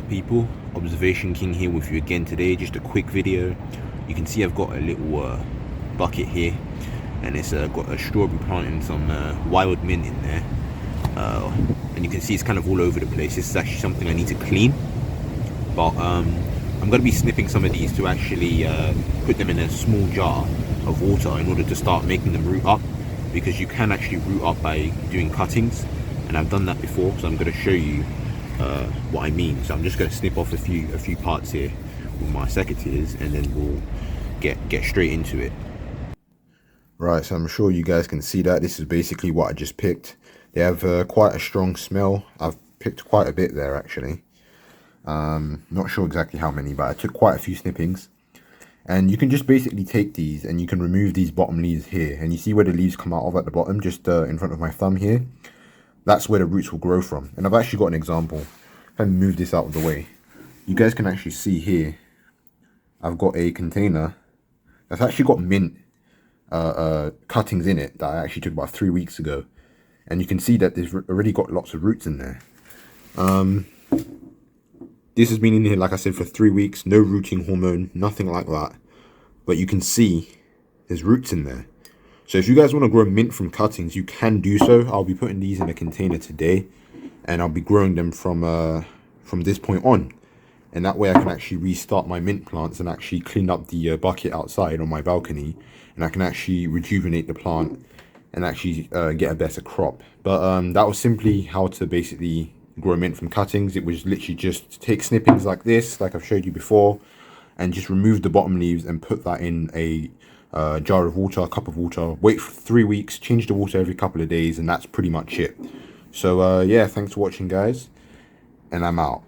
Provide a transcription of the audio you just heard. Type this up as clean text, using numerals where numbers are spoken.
up, people? Observation King here with you again today. Just a quick video. You can see I've got a little bucket here, and it's got a strawberry plant and some wild mint in there, and you can see it's kind of all over the place. This is actually something I need to clean, but I'm going to be snipping some of these to actually put them in a small jar of water in order to start making them root up, because you can actually root up by doing cuttings, and I've done that before, so I'm going to show you what I mean. So I'm just going to snip off a few parts here with my secateurs, and then we'll get straight into it. Right, so I'm sure you guys can see that this is basically what I just picked. They have quite a strong smell. I've picked quite a bit there actually. Not sure exactly how many, but I took quite a few snippings. And you can just basically take these and you can remove these bottom leaves here, and you see where the leaves come out of at the bottom, just in front of my thumb here. That's where the roots will grow from. And I've actually got an example. If I move this out of the way, you guys can actually see here, I've got a container that's actually got mint cuttings in it that I actually took about 3 weeks ago. And you can see that there's already got lots of roots in there. This has been in here, like I said, for 3 weeks. No rooting hormone, nothing like that. But you can see there's roots in there. So if you guys want to grow mint from cuttings, you can do so. I'll be putting these in a container today, and I'll be growing them from this point on. And that way I can actually restart my mint plants and actually clean up the bucket outside on my balcony, and I can actually rejuvenate the plant and actually get a better crop. But that was simply how to basically grow mint from cuttings. It was literally just take snippings like this, like I've showed you before, and just remove the bottom leaves and put that in a jar of water, a cup of water, wait for 3 weeks, change the water every couple of days, and that's pretty much it. So yeah, thanks for watching guys, and I'm out.